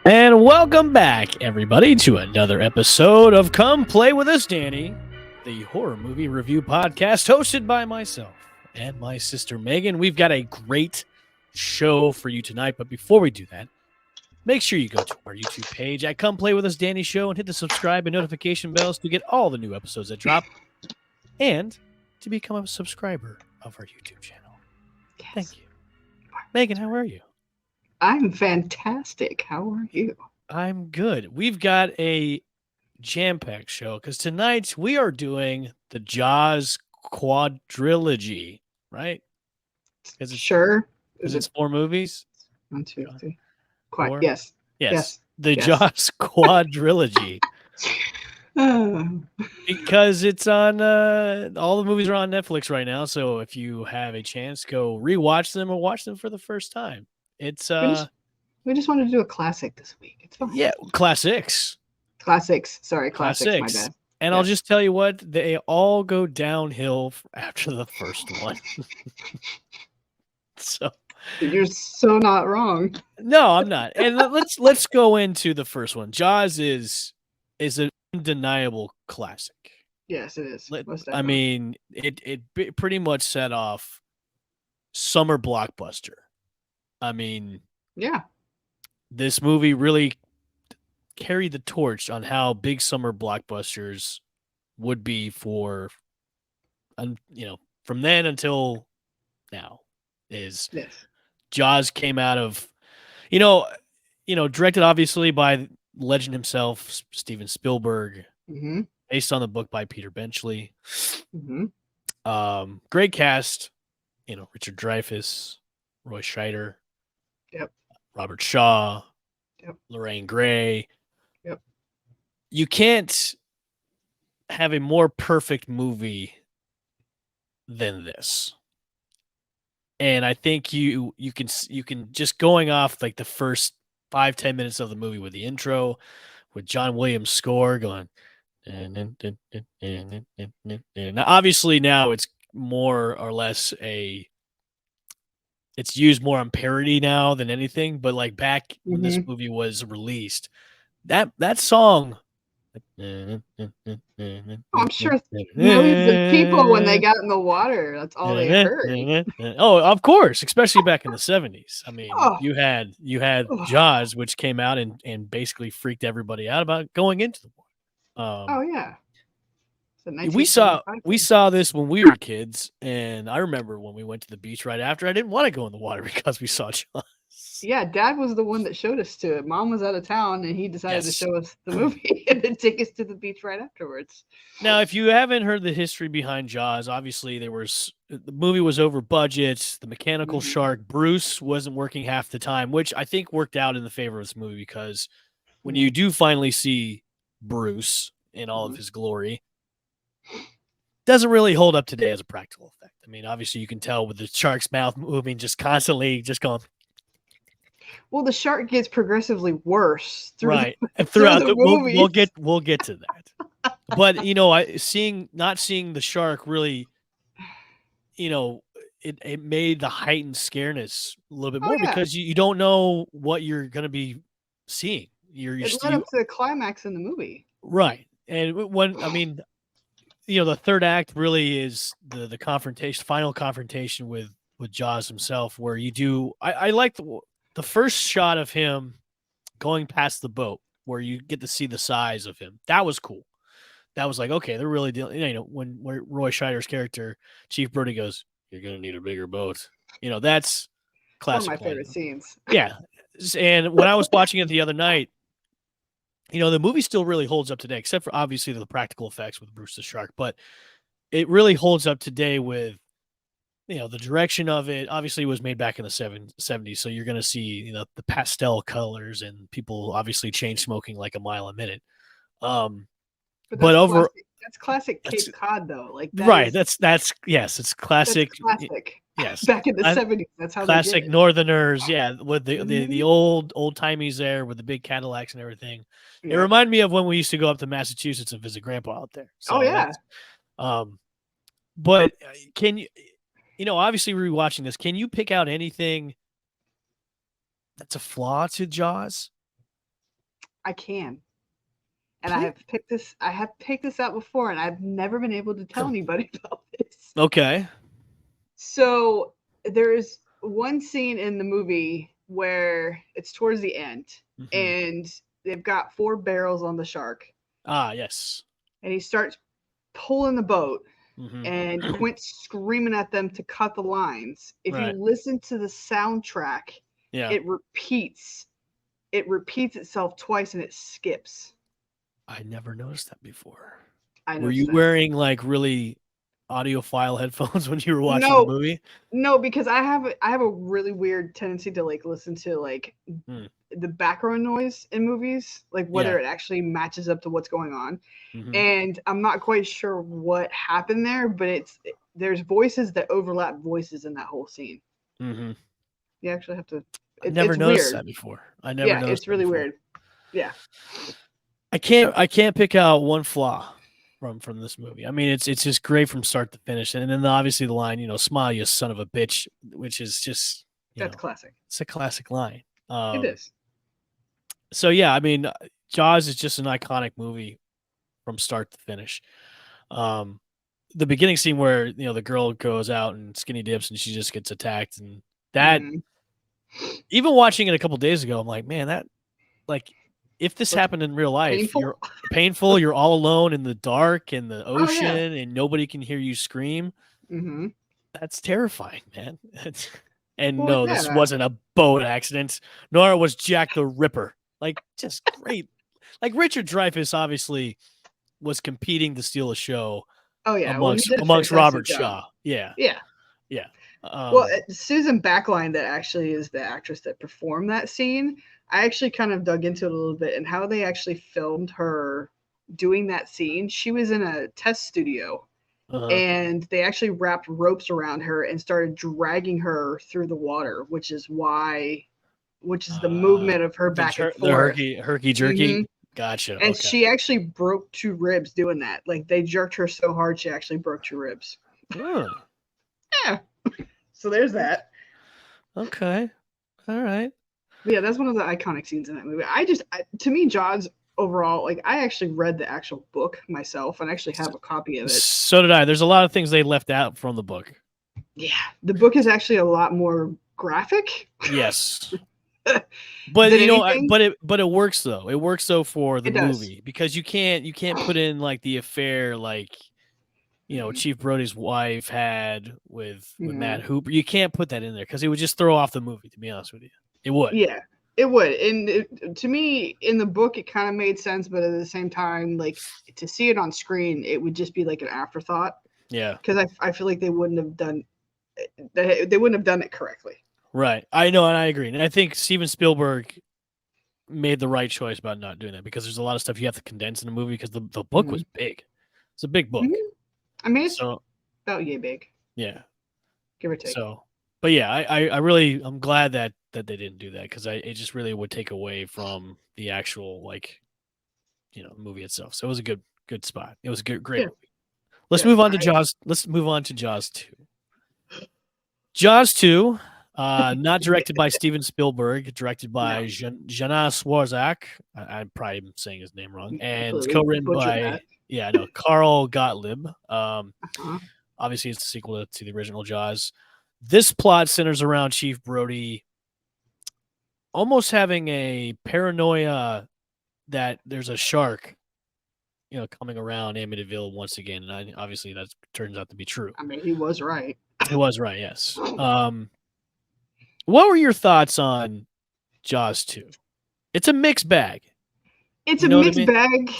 And welcome back, everybody, to another episode of Come Play With Us, Danny, the horror movie review podcast hosted by myself and my sister Megan. We've got a great show for you tonight, but before we do that, make sure you go to our YouTube page at Come Play With Us, Danny Show, and hit the subscribe and notification bells to get all the new episodes that drop and to become a subscriber of our YouTube channel. Yes. Thank you. Megan, how are you? I'm fantastic. How are you? I'm good. We've got a jam-packed show because tonight we are doing the Jaws quadrilogy, right? Sure. Because it's 4 movies. 1, 2, 3. Four? Yes. The Jaws quadrilogy. Because it's on all the movies are on Netflix right now. So if you have a chance, go rewatch them or watch them for the first time. It's we just wanted to do a classic this week. It's fine. Yeah, classics. Sorry, classics. My bad. And I'll just tell you what, they all go downhill after the first one. So you're so not wrong. No, I'm not. And let's go into the first one. Jaws is an undeniable classic. Yes, it is. I mean, it pretty much set off summer blockbuster. I mean, yeah, this movie really carried the torch on how big summer blockbusters would be for, from then until now. Jaws came out of, directed obviously by legend himself, Steven Spielberg, based on the book by Peter Benchley. Great cast, Richard Dreyfuss, Roy Scheider. Yep. Robert Shaw. Yep. Lorraine Gray. Yep. You can't have a more perfect movie than this. And I think you can just going off like the first 5-10 minutes of the movie with the intro, with John Williams' score going. Now, obviously now it's more or less it's used more on parody now than anything, but like back when this movie was released, that song. I'm sure millions of people, when they got in the water, that's all they heard. Oh, of course, especially back in the 70s. I mean, you had Jaws, which came out and basically freaked everybody out about going into the water. Oh yeah. We saw this when we were kids, and I remember when we went to the beach right after. I didn't want to go in the water because we saw Jaws. Yeah, Dad was the one that showed us to it. Mom was out of town, and he decided to show us the movie and then take us to the beach right afterwards. Now, if you haven't heard the history behind Jaws, obviously the movie was over budget. The mechanical shark Bruce wasn't working half the time, which I think worked out in the favor of this movie because when you do finally see Bruce in all of his glory, doesn't really hold up today as a practical effect. I mean, obviously you can tell with the shark's mouth moving just constantly, just going. Well, the shark gets progressively worse throughout the movie. We'll get to that. But not seeing the shark really, it made the heightened scareness a little bit more because you don't know what you're going to be seeing. It led up to the climax in the movie, right? And the third act really is the final confrontation with Jaws himself, where you do. I like the first shot of him going past the boat, where you get to see the size of him. That was cool. That was like, okay, they're really dealing. When Roy Scheider's character, Chief Brody, goes, "You're gonna need a bigger boat." That's classic. One of my favorite scenes. Yeah, and when I was watching it the other night, the movie still really holds up today, except for obviously the practical effects with Bruce the Shark. But it really holds up today with, the direction of it. Obviously, it was made back in the 70s, so you're going to see, the pastel colors and people obviously chain smoking like a mile a minute. But That's classic That's Cape Cod, though. Like that right. is That's yes. It's that's classic. classic. Yes, Back in the 70s, that's how they did classic it. Northerners. Yeah, with the Mhm. old timeies there with the big Cadillacs and everything. It Yep. reminded me of when we used to go up to Massachusetts and visit Grandpa out there. Oh So yeah. that's But can you, obviously rewatching this, can you pick out anything that's a flaw to Jaws? I can. And Okay. I have picked this out before and I've never been able to tell anybody about this. Okay. So there's one scene in the movie where it's towards the end Mm-hmm. and they've got 4 barrels on the shark Ah, yes. and he starts pulling the boat and Mm-hmm. Quint's screaming at them to cut the lines. If you Right. listen to the soundtrack, Yeah. it repeats. It repeats itself twice and it skips. I never noticed that before. I Were noticed you that. wearing like really audiophile headphones when you were watching the No, movie? no, because I have a really weird tendency to like listen to like Hmm. the background noise in movies, like Yeah. whether it actually matches up to what's going on. Mm-hmm. And I'm not quite sure what happened there, but there's voices that overlap voices in that whole scene. Mm-hmm. You actually have to. I never It's noticed weird. that before. I never Yeah, noticed it's that really before. weird. Yeah. I can't pick out one flaw from this movie. I mean, it's just great from start to finish, and then obviously the line, "Smile, you son of a bitch," which is just, That's classic. it's a classic line. It is. So yeah, I mean, Jaws is just an iconic movie from start to finish. Um, the beginning scene where the girl goes out and skinny dips and she just gets attacked, and that, Mhm. even watching it a couple days ago, I'm like, man, that, like, if this Looks happened in real life, painful. you're painful, you're all alone in the dark in the Oh yeah. ocean, and nobody can hear you scream. Mhm. That's terrifying, man. And Well, no, this yeah. wasn't a boat accident, nor was Jack the Ripper. Like, just great. Like, Richard Dreyfuss obviously was competing to steal a show Oh yeah. Well, he amongst did a amongst fantastic Robert job. Shaw. Yeah, Yeah. yeah. Well, Um, Susan Backline, that actually is the actress that performed that scene. I actually kind of dug into it a little bit and how they actually filmed her doing that scene. She was in a test studio uh, and they actually wrapped ropes around her and started dragging her through the water, which is the movement of her back and the forth. herky Hmm. jerky. Gotcha. And Okay. she actually broke 2 ribs doing that. Like they jerked her so hard, she actually broke 2 ribs. Oh, Yeah. So there's that. okay. All right. But yeah, that's one of the iconic scenes in that movie. To me, Jaws overall, like I actually read the actual book myself and actually have a copy of it. So did I. There's a lot of things they left out from the book. Yeah, the book is actually a lot more graphic Yes. than But anything. but it works though. It works though for the It does. movie because you can't put in like the affair like Chief Brody's wife had with Matt Mhm. Hooper. You can't put that in there because it would just throw off the movie. To be honest with you, it would. Yeah, it would. And to me, in the book, it kind of made sense, but at the same time, like to see it on screen, it would just be like an afterthought Yeah. because I feel like they wouldn't have done it correctly. Right. I know, and I agree. And I think Steven Spielberg made the right choice about not doing that because there's a lot of stuff you have to condense in a movie because the book Hmm. was big. It's a big book. Hmm. I mean, it's So about yay big, yeah. give or take. So, but yeah, I really I'm glad that they didn't do that because it just really would take away from the actual like movie itself. So it was a good spot. It was a great Yeah, movie. Let's yeah. move on to Jaws. Let's move on to Jaws 2. Jaws 2, not directed by Steven Spielberg, directed by No, Jana Swarzak. I'm probably saying his name wrong, and completely co-written butchered by that. Carl Gottlieb. Uh-huh. Obviously, it's the sequel to the original Jaws. This plot centers around Chief Brody almost having a paranoia that there's a shark, coming around Amityville once again, and obviously that turns out to be true. I mean, he was right. It was right, yes. What were your thoughts on Jaws 2? It's a mixed bag. It's You a know what I mixed mean? bag,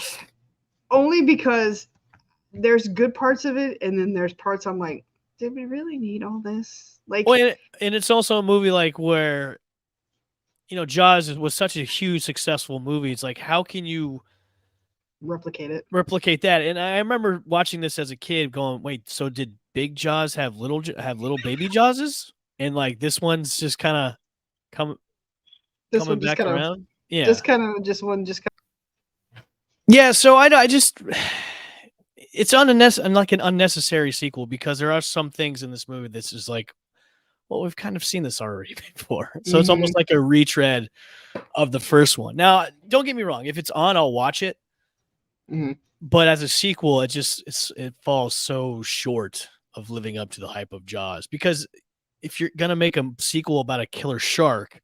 only because there's good parts of it, and then there's parts I'm like, did we really need all this? Well, Like, and it's also a movie like where Jaws was such a huge successful movie. It's like how can you replicate that. And I remember watching this as a kid, going, "Wait, so did Big Jaws have little baby Jawses?" And like this one's just kind of come This coming one just back kind of, around. Yeah, just yeah. So I just it's like an unnecessary sequel because there are some things in this movie that's just like, well, we've kind of seen this already before. So it's Mhm. almost like a retread of the first one. Now, don't get me wrong. If it's on, I'll watch it. Mhm. But as a sequel, it falls so short of living up to the hype of Jaws. Because if you're gonna make a sequel about a killer shark,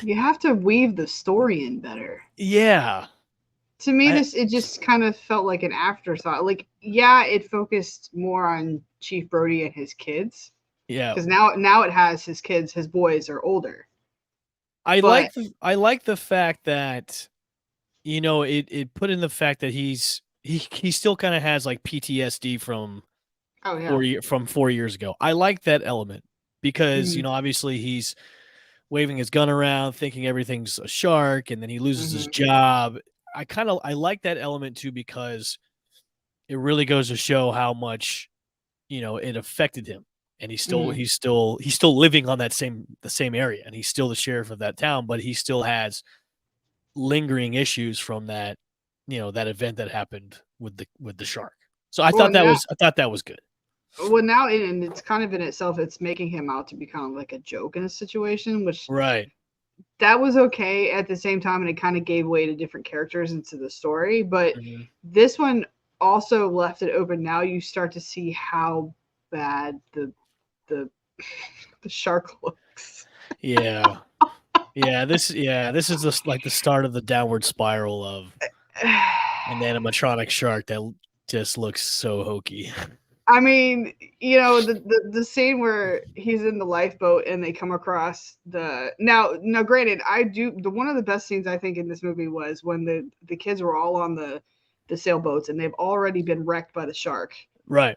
You have to weave the story in better. yeah, To me, I, it just kind of felt like an afterthought. Like, yeah, it focused more on Chief Brody and his kids yeah, because now it has his kids, his boys are older. But I like the fact that it put in the fact that he still kind of has like PTSD from oh yeah, 4 years ago. I like that element because hmm obviously he's waving his gun around, thinking everything's a shark, and then he loses his hmm job. I like that element too because it really goes to show how much it affected him, and hmm he's still living on the same area, and he's still the sheriff of that town, but he still has lingering issues from that event that happened with the shark. So well now I thought that was good. and it's kind of in itself, it's making him out to be kind of like a joke in a situation, which Right. that was okay at the same time, and it kind of gave way to different characters into the story. But Mhm. this one also left it open. Now you start to see how bad the the shark looks. Yeah. This is like the start of the downward spiral of an animatronic shark that just looks so hokey. I mean, the scene where he's in the lifeboat and they come across the now granted, I do the one of the best scenes I think in this movie was when the kids were all on the sailboats and they've already been wrecked by the shark. Right.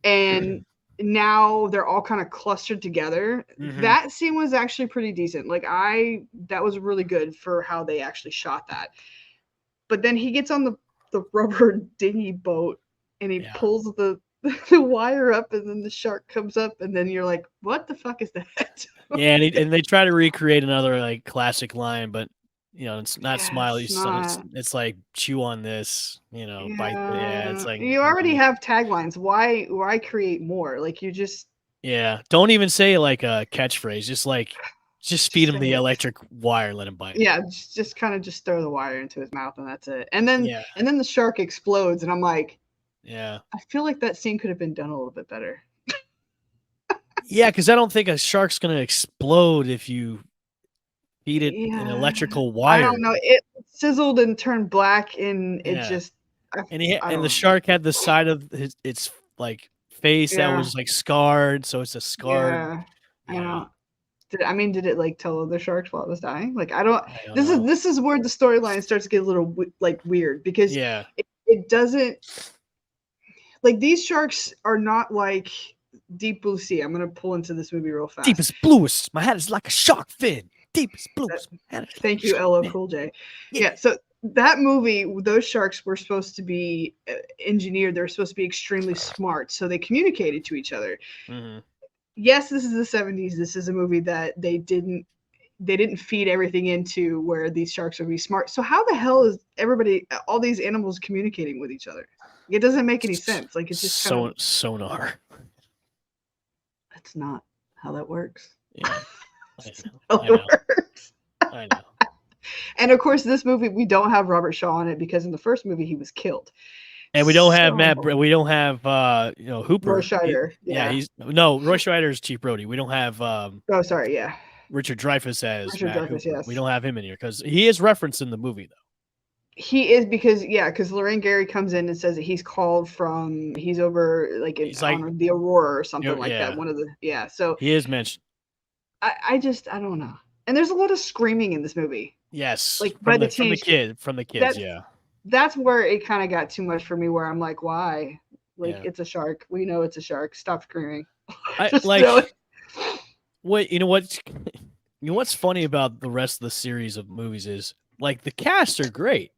And now they're all kind of clustered together. Hmm. That scene was actually pretty decent. That was really good for how they actually shot that. But then he gets on the rubber dinghy boat and he Yeah. pulls the wire up and then the shark comes up and then you're like, what the fuck is that? Yeah, and they try to recreate another like classic line, but it's not Yeah, smile. it's not. It's like chew on this. Bite. Yeah, it's Yeah, like you already have taglines. Why create more? Like you yeah. Don't even say like a catchphrase. Just feed just him say the it. electric wire and let him bite it. Yeah, just kind of just throw the wire into his mouth and that's it. Yeah. And then the shark explodes and I'm like, Yeah. I feel like that scene could have been done a little bit better. Yeah, because I don't think a shark's gonna explode if you feed it an Yeah, electrical I don't wire. know. It sizzled and turned black, and it Yeah, just, I, I and the don't, shark had the side of its like face that yeah, was like scarred, so it's a scarred. yeah. I Yeah, don't. Did it like tell other sharks while it was dying? Like I don't. I don't know. This is where the storyline starts to get a little like weird because Yeah, it doesn't like these sharks are not like Deep Blue Sea. I'm gonna pull into this movie real fast. deepest bluest. My head is like a shark fin. Deepest That, bluest. My head is like a thank you, shark LL fin. Cool J. Yeah. Yeah, so that movie, those sharks were supposed to be engineered. They were supposed to be extremely smart, so they communicated to each other. Hmm. Yes, this is the 70s. This is a movie that they didn't feed everything into where these sharks would be smart. So how the hell is all these animals communicating with each other? It doesn't make any sense. Like it's just kind of Sonar. that's not how that works. Yeah, I That's know. not I how it know. works. I know. And of course, this movie we don't have Robert Shaw in it because in the first movie he was killed. And we don't have So We don't have Roy Hooper. Scheider, Yeah, yeah. he's no Roy Scheider is Chief Brody. We don't have Oh, sorry, yeah. Richard Dreyfuss as Richard Matt Dreyfuss, Hooper. We yes. don't have him in here because he is referenced in the movie though. He is because Lorraine Gary comes in and says that he's over like He's like, on the Aurora or something like that. yeah, One of the yeah. So he is mentioned. I don't know. And there's a lot of screaming in this movie. Yes, Like by the from the kids. that's Yeah, that's where it kind of got too much for me where I'm like, why? Like yeah. it's a shark. We know it's a shark. Stop screaming. I Just like throw it. what you know what you know what's funny about the rest of the series of movies is like the casts are great.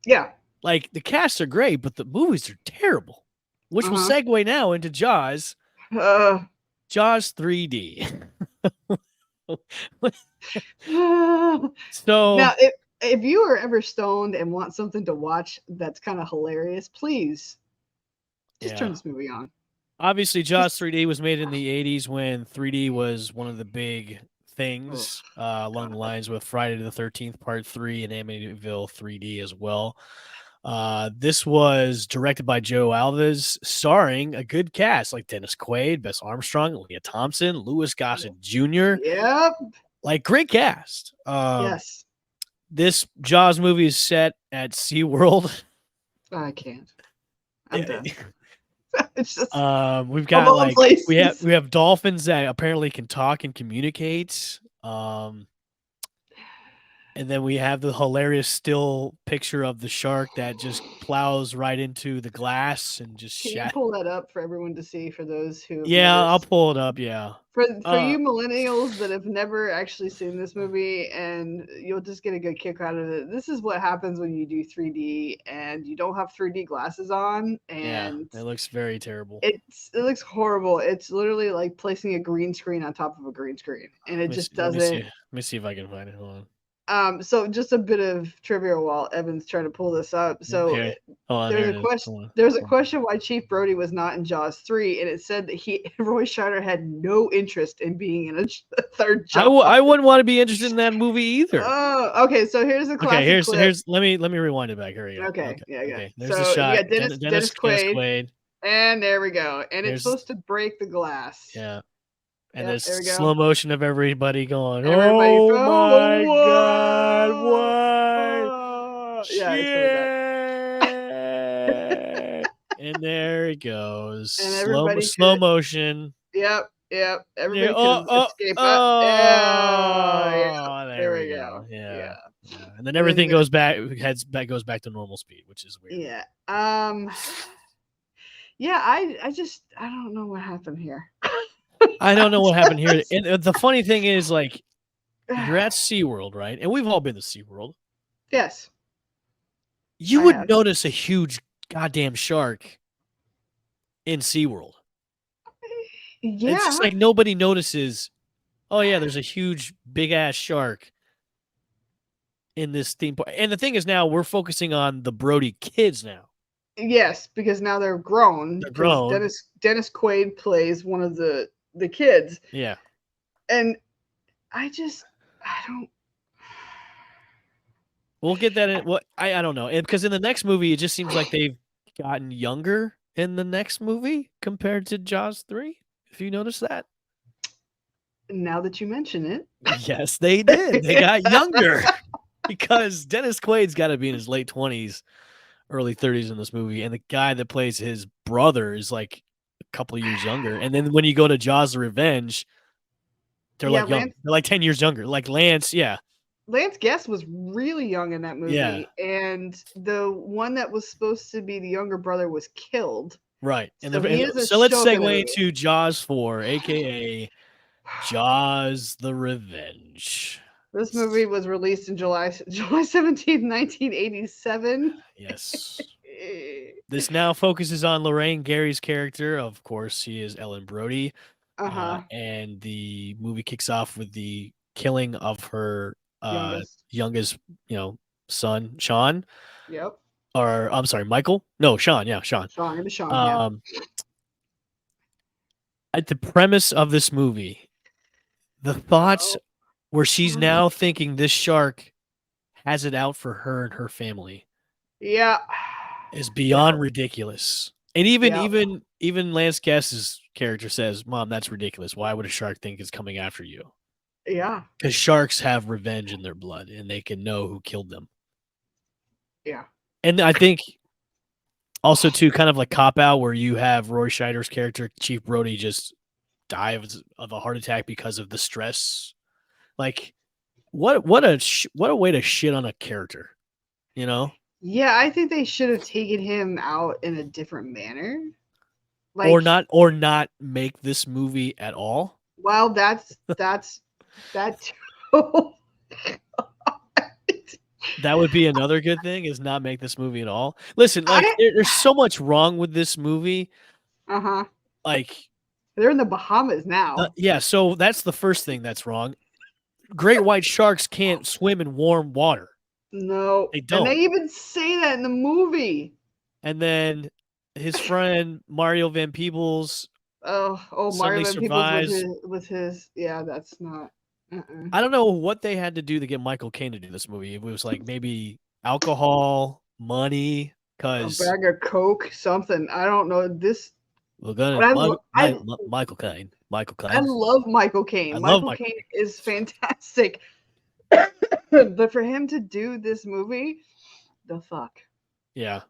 Yeah. Like the casts are great, but the movies are terrible. Which will Uh-huh. segue now into Jaws. Uh, Jaws 3D. now, So if you are ever stoned and want something to watch that's kind of hilarious, please just turn yeah. this movie on. Obviously, Jaws Just 3D was made in the 80s when 3D was one of the big oh things, along god. the lines with Friday the 13th Part 3 and Amityville 3D as well. This was directed by Joe Alves, starring a good cast like Dennis Quaid, Bess Armstrong, Leah Thompson, Louis Gossett Jr. Yep. Like, great cast. Yes. This Jaws movie is set at SeaWorld. I can't. I'm done. It's just We've of got all like places. we have dolphins that apparently can talk and communicate. And then we have the hilarious still picture of the shark that just plows right into the glass and just Can you shat. pull that up for everyone to see for those who have Yeah, never I'll pull it up. Yeah. for you millennials that have never actually seen this movie and you'll just get a good kick out of it. This is what happens when you do 3D and you don't have 3D glasses on Yeah, and it looks very terrible. it looks horrible. It's literally like placing a green screen on top of a green screen and it just Let me see. doesn't. Let me see if I can find it. Hold on. So just a bit of trivia while Evan's trying to pull this up. So Here. Hold on. there's Here a it is. question. Hold on. There's a Hold on. question why Chief Brody was not in Jaws 3, and it said that Roy Scheider had no interest in being in a third Jaws. I wouldn't want to be interested in that movie either. Oh, okay. So here's a classic clip. Here's let me rewind it back. Here we go. Okay, yeah. Okay. There's the So you shot. got Dennis Quaid, and there we go. And it's supposed to break the glass. Yeah. And Yep, there's there we go. slow motion of everybody going, Everybody, "Oh my god, whoa, what? yeah, it's really bad. Shit!" And there it goes, And everybody slow could, motion. yep. Yeah, Everybody could escape. Yeah, there there we we go. go. Yeah. Yeah. And then And then everything you got, goes back to normal speed, which is weird. yeah. Yeah, I don't know what happened here. I don't know what happened here. And the funny thing is, like, you're at SeaWorld, right? And we've all been to SeaWorld. Yes. You I would have. notice a huge goddamn shark in SeaWorld. It's just Yeah. like nobody notices, oh yeah, there's a huge big ass shark in this theme park. And the thing is, now we're focusing on the Brody kids now. Yes, because now they're grown. They're Because grown. Dennis Quaid plays one of the kids. Yeah. And I don't. We'll get that in. What I don't know. Because in the next movie, it just seems like they've gotten younger in the next movie compared to Jaws 3. If you notice that. Now that you mention it. Yes, they did. They got younger. Because Dennis Quaid's got to be in his late 20s, early 30s in this movie. And the guy that plays his brother is like a couple of years younger. And then when you go to Jaws the Revenge, they're like young. They're like 10 years younger. Like Lance, yeah. Lance Guest was really young in that movie. Yeah. And the one that was supposed to be the younger brother was killed. Right. And so, so let's segue into Jaws 4, a.k.a. Jaws the Revenge. This movie was released in July 17th, 1987. Yes. This now focuses on Lorraine Gary's character. Of course, she is Ellen Brody. And the movie kicks off with the killing of her youngest, son, Sean. Yep. Or I'm sorry, Michael. No, Sean. Yeah, Sean. Sean. At the premise of this movie, the thoughts where she's now thinking this shark has it out for her and her family. Yeah. Is beyond ridiculous. And even Lance Guest's character says, "Mom, that's ridiculous. Why would a shark think it's coming after you?" Yeah. Because sharks have revenge in their blood and they can know who killed them. Yeah. And I think also too, kind of like Cop Out, where you have Roy Scheider's character, Chief Brody, just die of a heart attack because of the stress. Like, what a way to shit on a character, you know? Yeah, I think they should have taken him out in a different manner. Like, or not make this movie at all. Well, that's that too. That would be another good thing, is not make this movie at all. Listen, like I there's so much wrong with this movie. uh-huh. Like, They're in the Bahamas now. yeah, so that's the first thing that's wrong. Great white sharks can't swim in warm water. No. They And don't. they even say that in the movie. And then his friend Mario Van Peebles Mario suddenly Van Peebles survives. with his yeah, that's not I don't know what they had to do to get Michael Caine to do this movie. It was like maybe alcohol, money, a because bag of Coke, something. I don't know. This we're but gonna Michael Caine. Michael I Caine. love Michael I Caine. love Michael Michael Caine Caine. is fantastic. But for him to do this movie, the fuck. Yeah.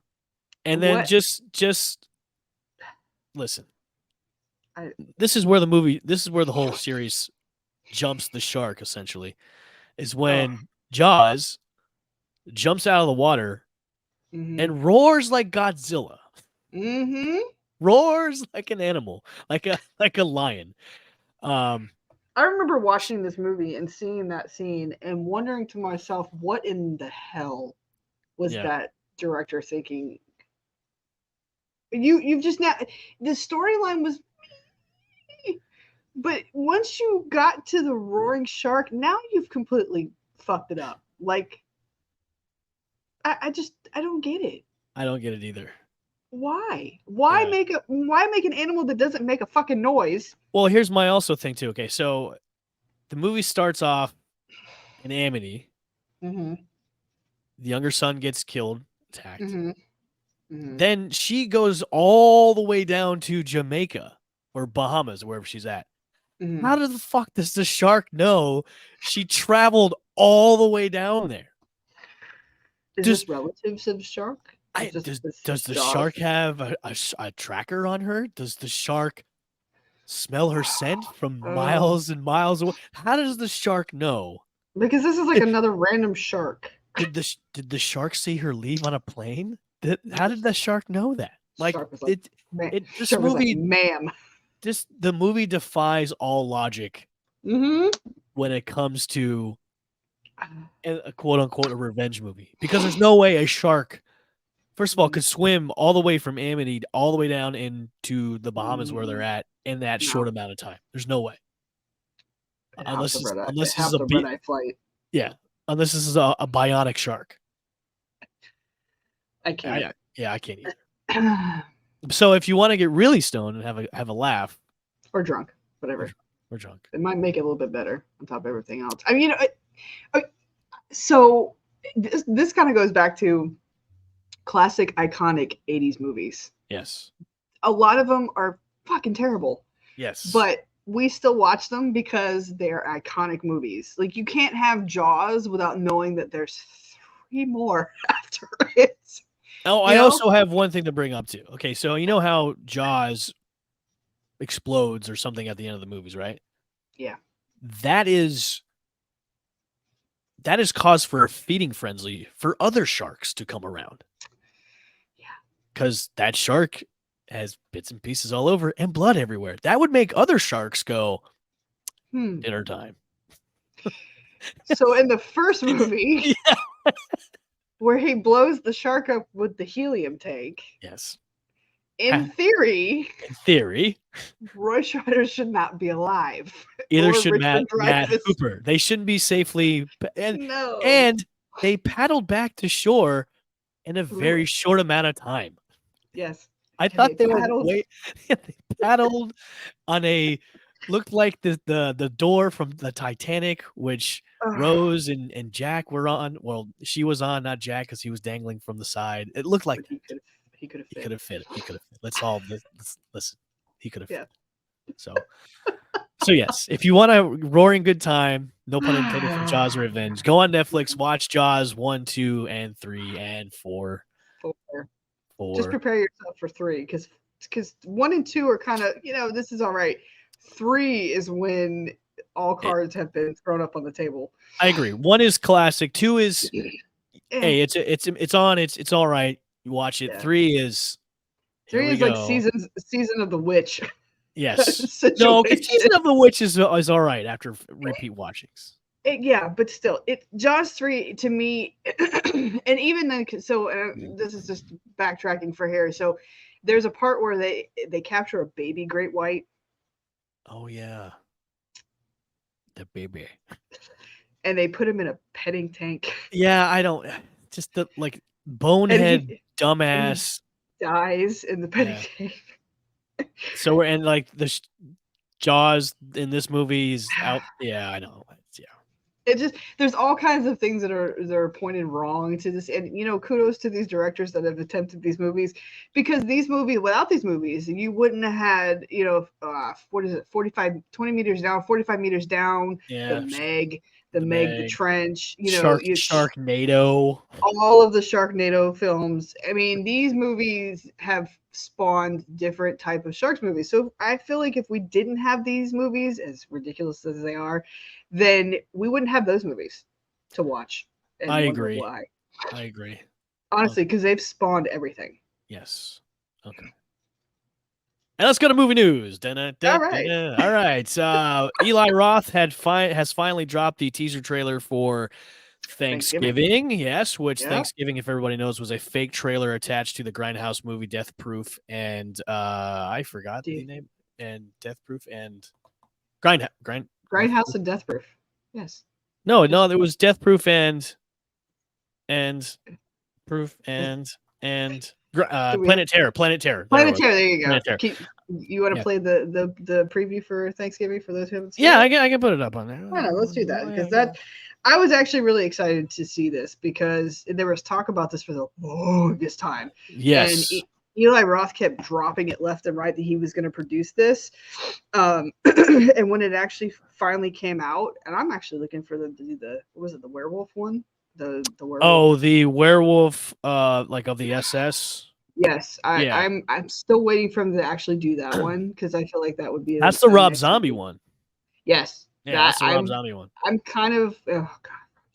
And then What just listen. I This is where the whole series jumps the shark, essentially, is oh when Jaws jumps out of the water mm-hmm. and roars like Godzilla. Mm-hmm. Roars like an animal, like a lion. I remember watching this movie and seeing that scene and wondering to myself, what in the hell was Yeah. that director thinking? You've just now the storyline was but once you got to the roaring shark, now you've completely fucked it up. Like I don't get it. I don't get it either. Why Yeah. make an animal that doesn't make a fucking noise? Well, here's my also thing too. Okay, so the movie starts off in Amity. Mm-hmm. The younger son gets killed, attacked. Mm-hmm. Mm-hmm. Then she goes all the way down to Jamaica or Bahamas, wherever she's at. Mm-hmm. How the fuck does the shark know she traveled all the way down there? Is Does this relatives of shark? does the Jaws? shark have a tracker on her? Does the shark smell her scent from Oh, miles and miles away? How does the shark know? because this is like another random shark. Did the shark see her leave on a plane? How did the shark know that? Like Shark was like, this shark was like, movie, ma'am. the movie defies all logic Mm-hmm. when it comes to a quote unquote a revenge movie, because there's no way a shark, first of all, could swim all the way from Amity all the way down into the Bahamas where they're at in that short No, amount of time. There's no way, it unless the red eye. unless It this is have the red eye flight. yeah, unless this is a bionic shark. I can't. I can't either. So if you want to get really stoned and have a laugh, Or drunk, whatever. we're drunk. It might make it a little bit better on top of everything else. I mean, so this kind of goes back to classic, iconic 80s movies. Yes. A lot of them are fucking terrible. Yes. But we still watch them because they're iconic movies. Like, you can't have Jaws without knowing that there's 3 more after it. Oh, I also have one thing to bring up too. Okay, so you know how Jaws explodes or something at the end of the movies, right? Yeah. That is cause for a feeding frenzy for other sharks to come around. Yeah. Because that shark has bits and pieces all over and blood everywhere. That would make other sharks go, dinner time. So in the first movie, yeah. where he blows the shark up with the helium tank, yes, in theory, Roy Scheider should not be alive. Either or should Richard Matt Dreyfuss. Hooper. They shouldn't be safely No. And they paddled back to shore in a very short amount of time. Yes. I thought they were they paddled on a looked like the door from the Titanic, which Rose and Jack were on. Well, she was on, not Jack, because he was dangling from the side. It looked like he could have fit. He could have fit. Let's all listen. He could have fit. So yes, if you want a roaring good time, no pun intended, from Jaws Revenge, go on Netflix, watch Jaws 1, 2, and 3, and 4. 4. Just prepare yourself for 3, because 1 and 2 are kind of, this is all right. 3 is when all cards have been thrown up on the table. I agree. 1 is classic. 2 is hey, it's on. It's all right. You watch it. 3 is 3 is like season of the witch. Yes. No, Season of the Witch is all right after repeat watchings. Yeah, but still, Jaws 3 to me, and even then, so this is just backtracking for here. So there's a part where they capture a baby great white. Oh yeah, the baby. And they put him in a petting tank. Yeah, I don't. Just the like and bonehead he and he dumbass. dies in the petting Yeah. tank. So we're and like the Jaws in this movie is out. Yeah, I know. Yeah. It just there's all kinds of things that are pointed wrong to this, and kudos to these directors that have attempted these movies, because without these movies you wouldn't have had what is it, 45 20 meters down, 45 meters down, the Yeah. Meg, The the Meg. Trench, Sharknado. all of the Sharknado films. I mean, these movies have spawned different type of sharks movies. So I feel like if we didn't have these movies, as ridiculous as they are, then we wouldn't have those movies to watch and I wonder agree. why. I agree. Honestly, because they've spawned everything. Yes. Okay. And let's go to movie news. All right. All right. Eli Roth has finally dropped the teaser trailer for Thanksgiving. Yes, which Thanksgiving, if everybody knows, was a fake trailer attached to the Grindhouse movie Death Proof, and I forgot the name. And Death Proof and Grindhouse and Death Proof. Yes. No, there was Death Proof and Proof and Planet Terror. Planet Terror. Planet Terror. There you go. Terror. You want to play the preview for Thanksgiving for those who haven't seen it? I can put it up on there. I know, let's do that, because I was actually really excited to see this, because there was talk about this for the longest time. Yes. And Eli Roth kept dropping it left and right that he was going to produce this. And when it actually finally came out, and I'm actually looking for the was it the werewolf one? The werewolf. Oh, the werewolf like of the SS. Yes, I'm still waiting for him to actually do that one, because I feel like that would be that's the Rob Zombie one. Yes. Yeah, that's the Rob Zombie one. I'm kind of God.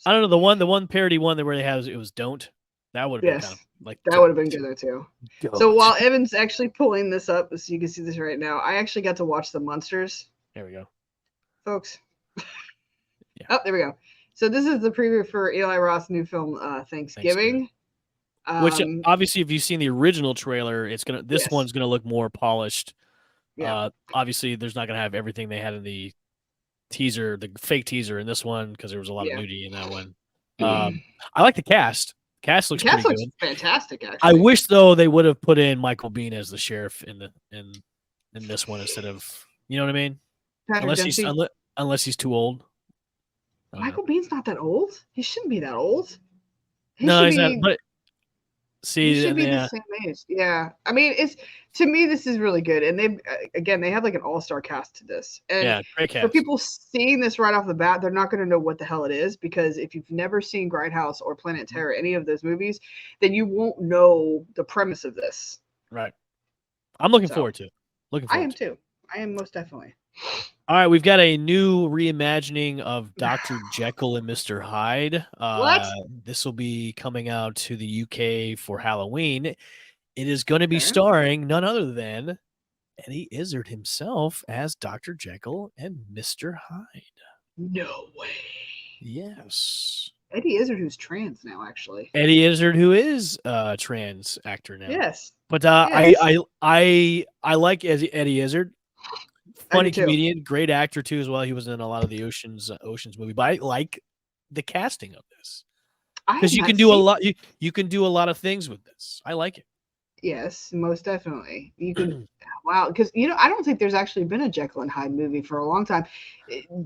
I don't know, the one parody one where they have it was Don't. That would have been kind of like that would have been good there too. Don't. So while Evan's actually pulling this up, so you can see this right now, I actually got to watch the Munsters. There we go, folks. Yeah. Oh, there we go. So this is the preview for Eli Roth's new film, Thanksgiving. Which obviously, if you've seen the original trailer, this one's gonna look more polished. Yeah. Obviously, there's not gonna have everything they had in the teaser, the fake teaser in this one, because there was a lot of nudity in that one. I like the cast. Cast looks pretty good. Fantastic, actually. I wish though they would have put in Michael Biehn as the sheriff in this one instead of, you know what I mean? Unless he's too old. Michael Bihn's not that old. He shouldn't be that old. He's not. But he should be the same age. Yeah, I mean, to me this is really good, and they have like an all-star cast to this. And great cast. For people seeing this right off the bat, they're not going to know what the hell it is, because if you've never seen Grindhouse or Planet Terror, any of those movies, then you won't know the premise of this. Right. I'm looking forward to it. I am too. I am most definitely. All right, we've got a new reimagining of Dr. Jekyll and Mr. Hyde. What? This will be coming out to the UK for Halloween. It is going to be starring none other than Eddie Izzard himself as Dr. Jekyll and Mr. Hyde. No way. Yes. Eddie Izzard, who's trans now, actually. Eddie Izzard, who is a trans actor now. Yes. But I like Eddie Izzard. Funny comedian, great actor too as well. He was in a lot of the Ocean's movie, but I like the casting of this, because you can do a lot. You can do a lot of things with this. I like it. Yes, most definitely. You can. Wow, because I don't think there's actually been a Jekyll and Hyde movie for a long time.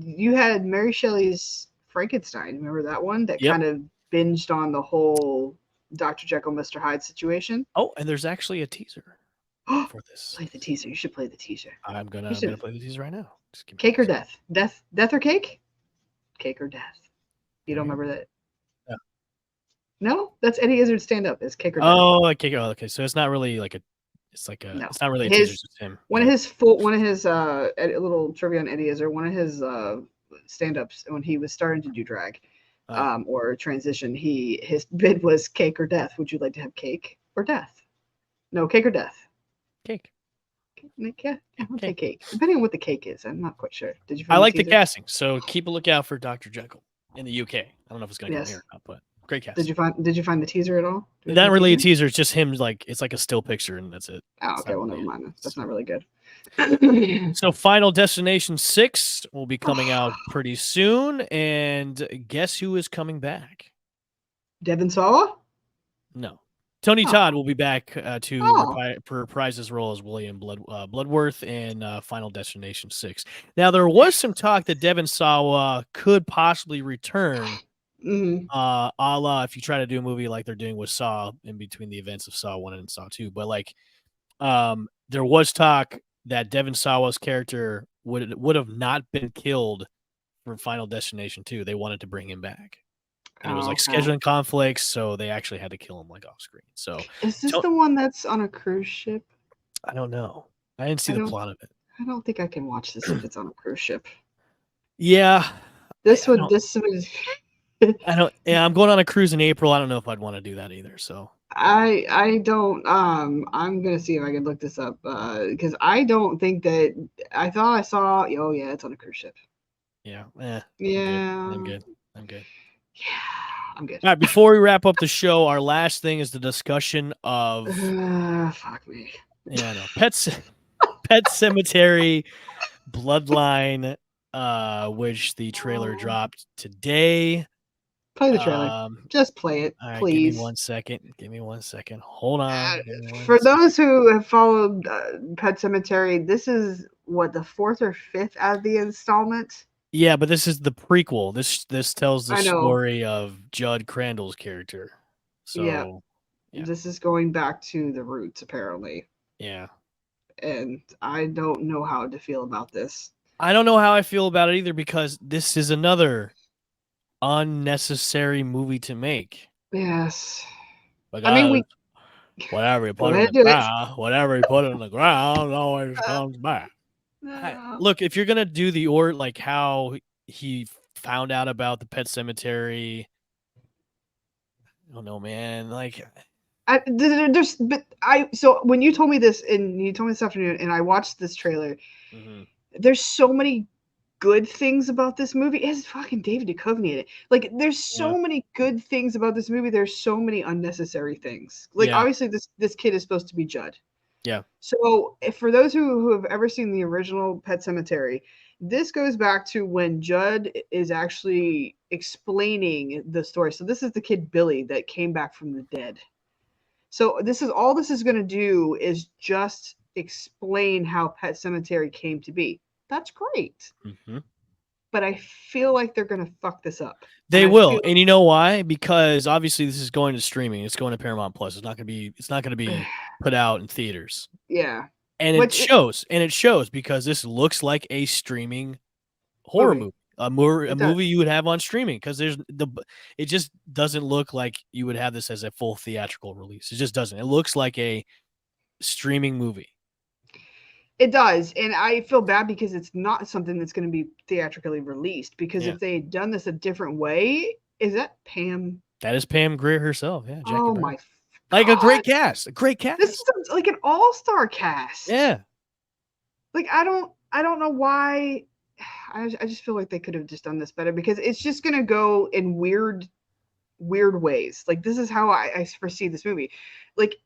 You had Mary Shelley's Frankenstein. Remember that one that kind of binged on the whole Dr. Jekyll, Mr. Hyde situation? Oh, and there's actually a teaser for this. Play the teaser. You should play the teaser. I'm gonna play the teaser right now. Cake or death? Death or cake? Cake or death? You don't remember that? No. No, that's Eddie Izzard's stand-up. Is cake or death? Oh, okay. So it's not really like a. It's like a. No. It's not really a teaser. It's just him. One of his a little trivia on Eddie Izzard. One of his stand-ups when he was starting to do drag, or transition. His bid was cake or death. Would you like to have cake or death? No, cake or death. Cake. Yeah, I'll take cake. Depending on what the cake is, I'm not quite sure. Did you? I like the casting, so keep a lookout for Dr. Jekyll. in the UK. I don't know if it's going to come here Yes. or not, but great Did cast. you find the teaser at all? Did we Not find really a teaser? teaser. It's just him. Like it's like a still picture, and that's it. Oh, It's okay. not Well, really never it. mind. That's So, not really good. so Final Destination 6 will be coming out pretty soon, and guess who is coming back? Devin Sawa? No. Tony Oh. Todd will be back to Oh. reprise his role as William Bloodworth in Final Destination 6. Now, there was some talk that Devin Sawa could possibly return, Mm-hmm. a la if you try to do a movie like they're doing with Saw in between the events of Saw 1 and Saw 2. But, like, there was talk that Devin Sawa's character would have not been killed for Final Destination 2. They wanted to bring him back. And it was Oh, like okay. scheduling conflicts, so they actually had to kill him like off screen. So Is this the one that's on a cruise ship? I don't know. I didn't see I the don't. plot of it. I don't think I can watch this if it's on a cruise ship. Yeah, This I would. don't. This would. I don't. Yeah, I'm going on a cruise in April. I don't know if I'd want to do that either. So I don't. I'm gonna see if I can look this up. Because I don't think that. I thought I saw. Oh yeah, it's on a cruise ship. yeah, Yeah. I'm good. I'm good. Yeah. I'm good. All right. Before we wrap up the show, our last thing is the discussion of Fuck me. I know Pet Cemetery Bloodline, which the trailer Oh. dropped today. Play the trailer. Just play it, All right, give me please. 1 second. Give me 1 second. Hold on. Give me one For second. those who have followed Pet Cemetery, this is what the fourth or fifth out of the installment. Yeah, but this is the prequel. This tells the I know. story of Judd Crandall's character. Yeah, So, yeah, this is going back to the roots apparently, yeah. and I don't know how to feel about this. I don't know how I feel about it either because this is another unnecessary movie to make. Yes, I mean Because we whatever you go put in ahead the do it. ground, whatever you put in the ground always comes back. No. Look, if you're gonna do like how he found out about the Pet Cemetery, I don't know, man. Like, There's but I so when you told me this and you told me this afternoon and I watched this trailer, mhm. there's so many good things about this movie. It has fucking David Duchovny in it. Like, there's Yeah, so many good things about this movie. There's so many unnecessary things. Like, yeah, obviously, this kid is supposed to be Judd. yeah. So, if, for those who have ever seen the original Pet Cemetery, this goes back to when Judd is actually explaining the story. So, this is the kid Billy that came back from the dead. So, this is going to do is just explain how Pet Cemetery came to be. That's great, Mm-hmm. but I feel like they're gonna fuck this up. And They I will, feel and you know why? Because obviously this is going to streaming. It's going to Paramount Plus. It's not going to be. It's not going to be put out in theaters. yeah, And it which it shows. And it shows because this looks like a streaming horror movie movie, a it does. movie you would have on streaming. Because it just doesn't look like you would have this as a full theatrical release. It just doesn't. It looks like a streaming movie. It does, and I feel bad because it's not something that's going to be theatrically released. Because Yeah, if they had done this a different way, is that Pam? that is Pam Grier herself. Yeah, Jackie Oh Brown. my Like a god, great cast. A great this cast. is like an all-star cast. Yeah. Like I don't know why. I just feel like they could have just done this better because it's just going to go in weird ways. Like this is how I foresee this movie. Like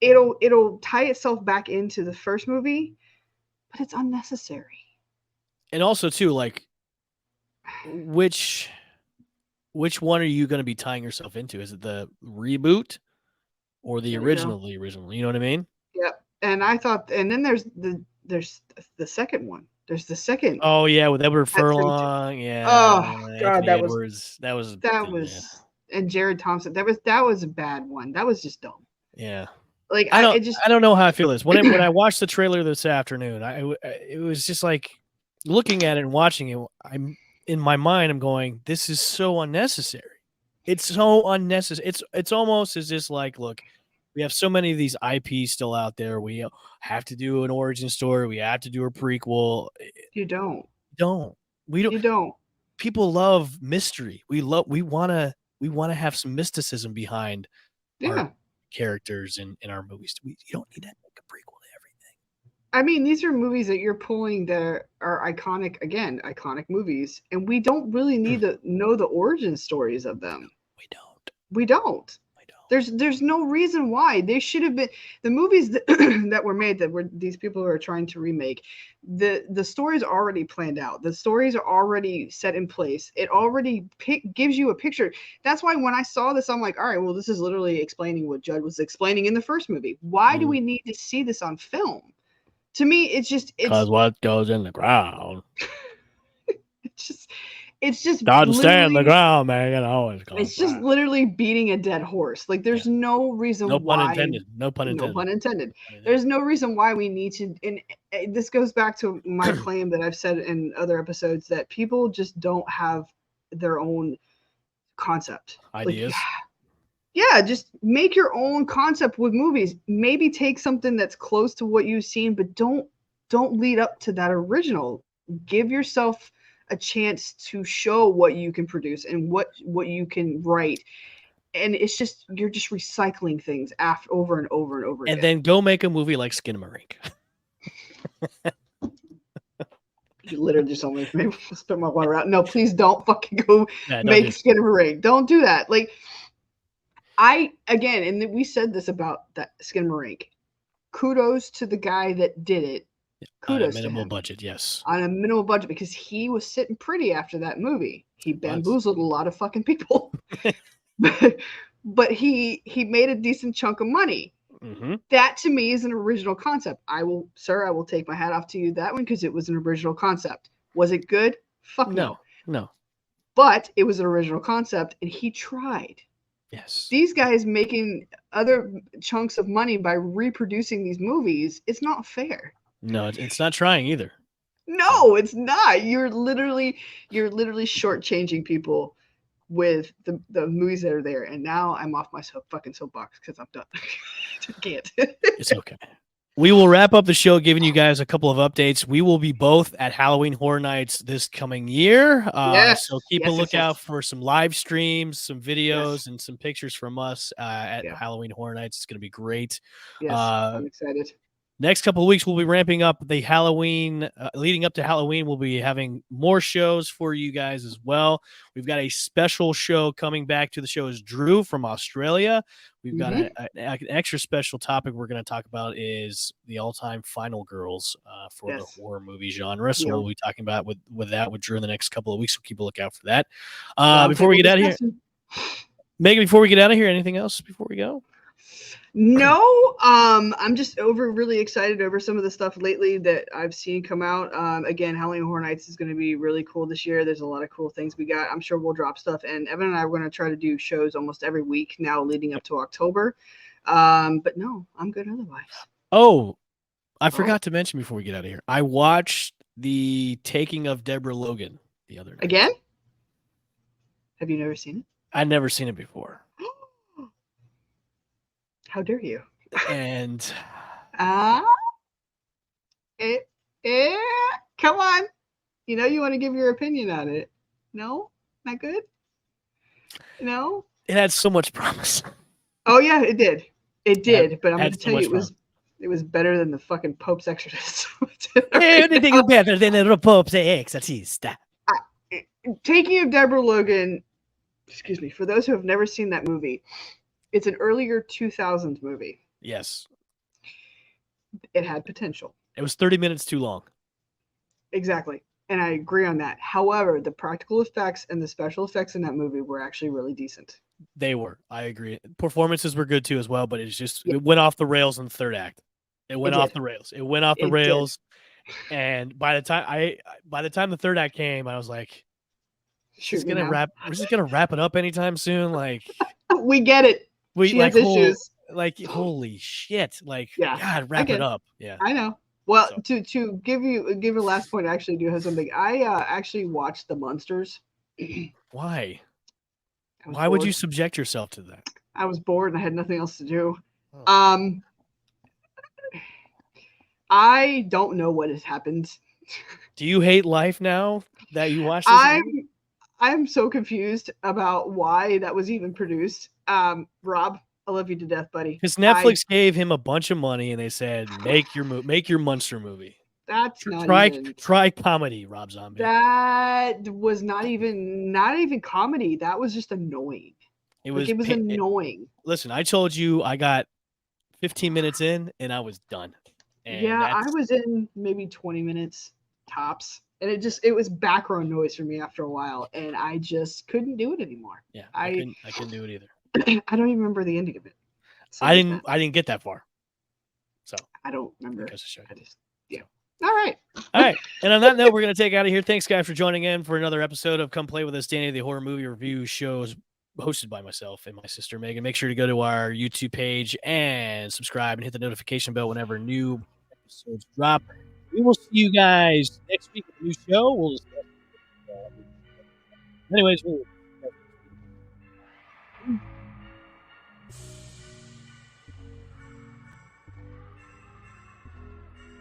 it'll tie itself back into the first movie, but it's unnecessary. And also too, like which one are you going to be tying yourself into? Is it the reboot or the There you go. original? The original, you know what I mean? Yep. And I thought, and then there's the second one. There's the second Oh yeah, with Edward Pet Sematary. Furlong, yeah, Oh God, Anthony Edwards. that Yeah, was and Jared Thompson. That was a bad one. That was just dumb. yeah. Like I don't it just I don't know how I feel this when I watched the trailer this afternoon. It was just like looking at it and watching it. I'm in my mind. I'm going, this is so unnecessary. It's so unnecessary. It's almost as just like, look, we have so many of these IPs still out there. We have to do an origin story. We have to do a prequel. you don't. Don't we don't You don't. people love mystery. We wanna have some mysticism behind our Yeah. characters in our movies. You don't need to make a prequel to everything. I mean, these are movies that you're pulling that are iconic, again, iconic movies, and we don't really need to know the origin stories of them. We don't. We don't. We don't. There's no reason why they should have been the movies that, that were made that were these people are trying to remake. The stories are already planned out. The stories are already set in place. It already gives you a picture. That's why when I saw this, I'm like, all right, well, this is literally explaining what Judd was explaining in the first movie. Why do we need to see this on film? To me, it's Because what goes in the ground. it's just Doesn't stay in the literally ground, man. It always goes it's just back. literally beating a dead horse. Like there's no reason No pun why. intended. No pun intended. No pun intended. There's no reason why we need to. And this goes back to my claim that I've said in other episodes that people just don't have their own concept. Ideas. Like, yeah, just make your own concept with movies. Maybe take something that's close to what you've seen, but don't lead up to that original. Give yourself a chance to show what you can produce and what you can write. And it's just you're just recycling things after over and over and over again. And then go make a movie like Skinamarink. You literally just only made me spit my water out. No, please don't fucking go make Skinamarink. Don't do that. Like and we said this about that Skinamarink. Kudos to the guy that did it. Kudos on a minimal to him. budget, yes. On a minimal budget, because he was sitting pretty after that movie. He bamboozled a lot of fucking people. but he made a decent chunk of money. Mm-hmm. That to me is an original concept. I will take my hat off to you that one because it was an original concept. Was it good? Fuck no. No. But it was an original concept and he tried. Yes. These guys making other chunks of money by reproducing these movies, it's not fair. No, it's not trying either. No, it's not. You're literally shortchanging people with the movies that are there. And now I'm off my fucking soapbox because I'm done. I can't. It's okay. We will wrap up the show giving you guys a couple of updates. We will be both at Halloween Horror Nights this coming year. So keep a lookout for some live streams, some videos, and some pictures from us at Halloween Horror Nights. It's going to be great. Yes, I'm excited. Next couple of weeks, we'll be ramping up the Halloween, leading up to Halloween. We'll be having more shows for you guys as well. We've got a special show coming back to the show is Drew from Australia. We've got an extra special topic we're going to talk about is the all-time final girls for the horror movie genre. So we'll be talking about with Drew in the next couple of weeks. So keep a lookout for that. Before we get out of here, Megan, before we get out of here, anything else before we go? No, I'm just really excited over some of the stuff lately that I've seen come out. Again, Halloween Horror Nights is going to be really cool this year. There's a lot of cool things we got. I'm sure we'll drop stuff. And Evan and I are going to try to do shows almost every week now leading up to October. But no, I'm good otherwise. Oh, I forgot to mention before we get out of here. I watched the Taking of Deborah Logan the other night. Again? Have you never seen it? I'd never seen it before. How dare you? And come on. You know you want to give your opinion on it. No? Not good? No? It had so much promise. Oh yeah, it did. It did, but I'm going to tell you it was better than the fucking Pope's Exorcist. Anything better than the Pope's Exorcist. Taking of Deborah Logan, excuse me, for those who have never seen that movie, it's an earlier 2000s movie. Yes. It had potential. It was 30 minutes too long. Exactly. And I agree on that. However, the practical effects and the special effects in that movie were actually really decent. They were. I agree. Performances were good too as well, but it's just it went off the rails in the third act. It went off the rails. It went off the rails. And by the time the third act came, I was like, we're just gonna wrap it up anytime soon. Like we get it. She has issues. Holy shit. Like, God, wrap it up. Yeah. I know. Well, to give you a last point, I actually do have something. I actually watched The Munsters. Why? Why would you subject yourself to that? I was bored and I had nothing else to do. Oh. I don't know what has happened. Do you hate life now that you watched this? I'm so confused about why that was even produced. Rob, I love you to death, buddy. Because Netflix gave him a bunch of money and they said, make your monster movie. That's not Try even comedy, Rob Zombie. that was not even comedy. That was just annoying. It was annoying. Listen, I told you I got 15 minutes in and I was done. And yeah, I was in maybe 20 minutes tops. And it was background noise for me after a while, and I just couldn't do it anymore. Yeah, I couldn't do it either. I don't even remember the ending of it. I didn't get that far. So I don't remember. Yeah. All right. And on that note, we're going to take out of here. Thanks, guys, for joining in for another episode of Come Play With Us, Danny, the horror movie review shows hosted by myself and my sister, Megan. Make sure to go to our YouTube page and subscribe and hit the notification bell whenever new episodes drop. We will see you guys next week with a new show. We'll discuss. Anyways,